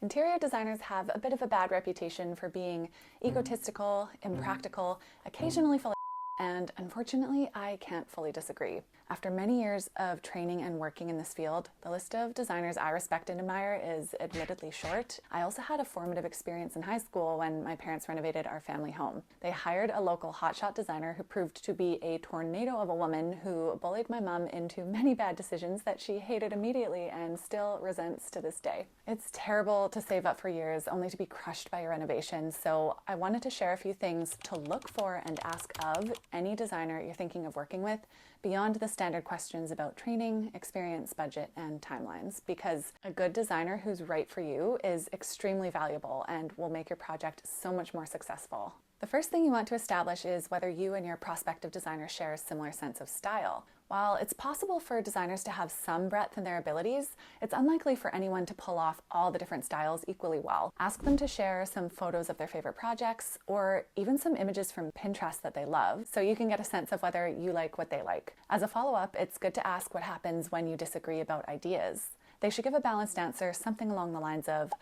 Interior designers have a bit of a bad reputation for being egotistical, impractical, occasionally full of and unfortunately, I can't fully disagree. After many years of training and working in this field, the list of designers I respect and admire is admittedly short. I also had a formative experience in high school when my parents renovated our family home. They hired a local hotshot designer who proved to be a tornado of a woman who bullied my mom into many bad decisions that she hated immediately and still resents to this day. It's terrible to save up for years only to be crushed by a renovation, so I wanted to share a few things to look for and ask of any designer you're thinking of working with beyond the standard questions about training, experience, budget, and timelines, because a good designer who's right for you is extremely valuable and will make your project so much more successful. The first thing you want to establish is whether you and your prospective designer share a similar sense of style. While it's possible for designers to have some breadth in their abilities, it's unlikely for anyone to pull off all the different styles equally well. Ask them to share some photos of their favorite projects or even some images from Pinterest that they love, so you can get a sense of whether you like what they like. As a follow-up, it's good to ask what happens when you disagree about ideas. They should give a balanced answer, something along the lines of,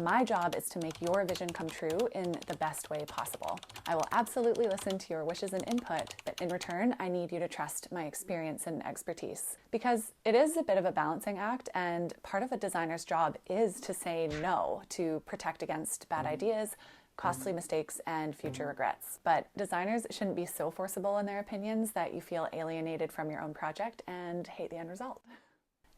"My job is to make your vision come true in the best way possible. I will absolutely listen to your wishes and input, but in return, I need you to trust my experience and expertise." Because it is a bit of a balancing act, and part of a designer's job is to say no to protect against bad ideas, costly mistakes, and future regrets. But designers shouldn't be so forcible in their opinions that you feel alienated from your own project and hate the end result.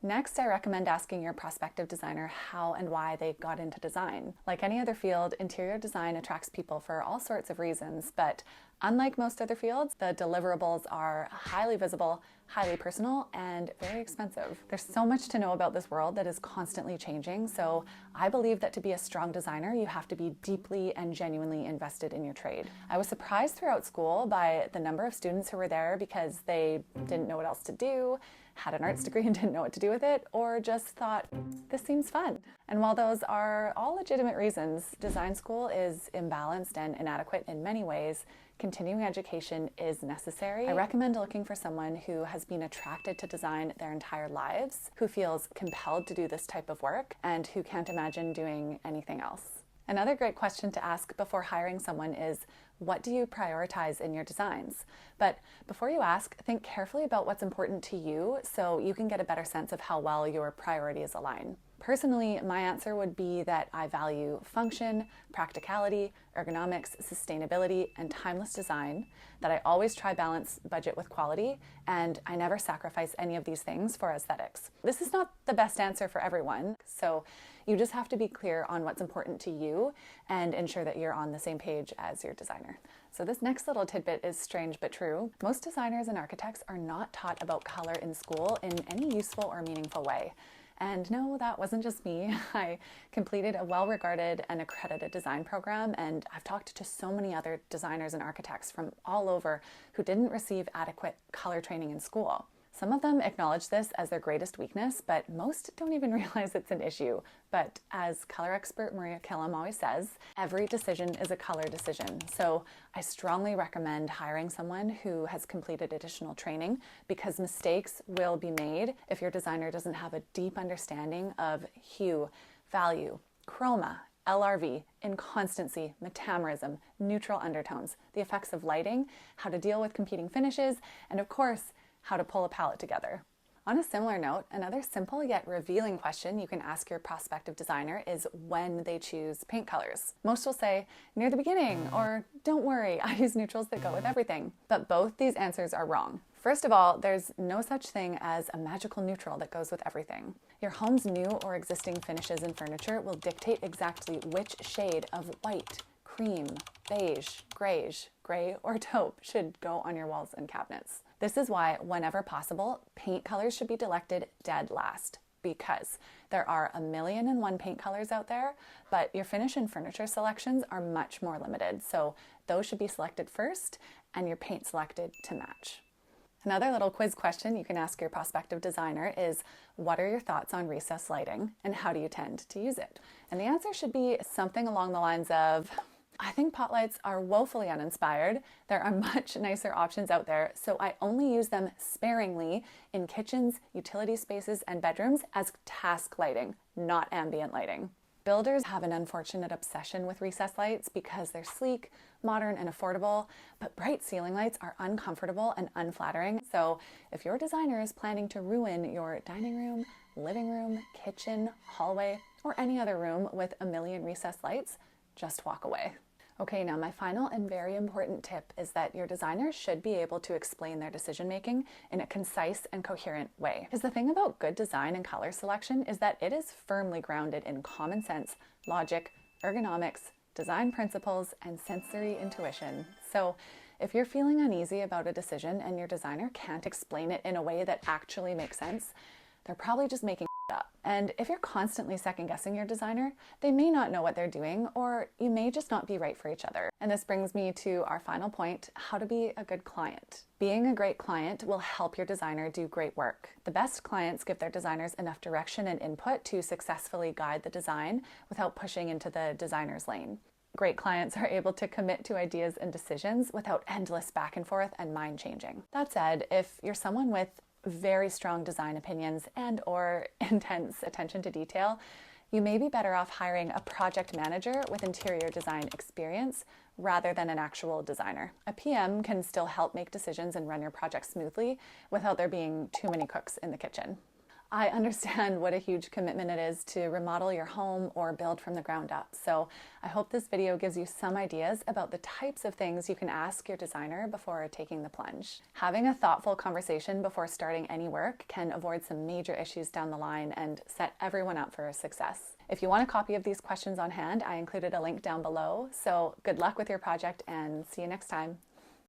Next, I recommend asking your prospective designer how and why they got into design. Like any other field, interior design attracts people for all sorts of reasons, but unlike most other fields, the deliverables are highly visible, highly personal, and very expensive. There's so much to know about this world that is constantly changing, so I believe that to be a strong designer, you have to be deeply and genuinely invested in your trade. I was surprised throughout school by the number of students who were there because they didn't know what else to do, had an arts degree and didn't know what to do with it, or just thought, this seems fun. And while those are all legitimate reasons, design school is imbalanced and inadequate in many ways. Continuing education is necessary. I recommend looking for someone who has been attracted to design their entire lives, who feels compelled to do this type of work, and who can't imagine doing anything else. Another great question to ask before hiring someone is, what do you prioritize in your designs? But before you ask, think carefully about what's important to you so you can get a better sense of how well your priorities align. Personally, my answer would be that I value function, practicality, ergonomics, sustainability, and timeless design, that I always try balance budget with quality, and I never sacrifice any of these things for aesthetics. This is not the best answer for everyone, so you just have to be clear on what's important to you and ensure that you're on the same page as your designer. So this next little tidbit is strange but true. Most designers and architects are not taught about color in school in any useful or meaningful way. And no, that wasn't just me. I completed a well-regarded and accredited design program, and I've talked to so many other designers and architects from all over who didn't receive adequate color training in school. Some of them acknowledge this as their greatest weakness, but most don't even realize it's an issue. But as color expert Maria Killam always says, every decision is a color decision. So I strongly recommend hiring someone who has completed additional training, because mistakes will be made if your designer doesn't have a deep understanding of hue, value, chroma, LRV, inconstancy, metamerism, neutral undertones, the effects of lighting, how to deal with competing finishes, and of course, how to pull a palette together. On a similar note, another simple yet revealing question you can ask your prospective designer is when they choose paint colors. Most will say, near the beginning, or don't worry, I use neutrals that go with everything. But both these answers are wrong. First of all, there's no such thing as a magical neutral that goes with everything. Your home's new or existing finishes and furniture will dictate exactly which shade of white, cream, beige, grayish, gray, or taupe should go on your walls and cabinets. This is why, whenever possible, paint colors should be selected dead last, because there are 1,000,001 paint colors out there, but your finish and furniture selections are much more limited, so those should be selected first and your paint selected to match. Another little quiz question you can ask your prospective designer is, what are your thoughts on recessed lighting and how do you tend to use it? And the answer should be something along the lines of, I think pot lights are woefully uninspired. There are much nicer options out there, so I only use them sparingly in kitchens, utility spaces, and bedrooms as task lighting, not ambient lighting. Builders have an unfortunate obsession with recessed lights because they're sleek, modern, and affordable, but bright ceiling lights are uncomfortable and unflattering. So if your designer is planning to ruin your dining room, living room, kitchen, hallway, or any other room with a million recessed lights, just walk away. Okay, now my final and very important tip is that your designer should be able to explain their decision-making in a concise and coherent way. Because the thing about good design and color selection is that it is firmly grounded in common sense, logic, ergonomics, design principles, and sensory intuition. So if you're feeling uneasy about a decision and your designer can't explain it in a way that actually makes sense, they're probably just making up. And if you're constantly second-guessing your designer, they may not know what they're doing, or you may just not be right for each other. And this brings me to our final point, how to be a good client. Being a great client will help your designer do great work. The best clients give their designers enough direction and input to successfully guide the design without pushing into the designer's lane. Great clients are able to commit to ideas and decisions without endless back and forth and mind changing. That said, if you're someone with very strong design opinions and or intense attention to detail, you may be better off hiring a project manager with interior design experience rather than an actual designer. A PM can still help make decisions and run your project smoothly without there being too many cooks in the kitchen. I understand what a huge commitment it is to remodel your home or build from the ground up. So I hope this video gives you some ideas about the types of things you can ask your designer before taking the plunge. Having a thoughtful conversation before starting any work can avoid some major issues down the line and set everyone up for success. If you want a copy of these questions on hand, I included a link down below. So good luck with your project and see you next time.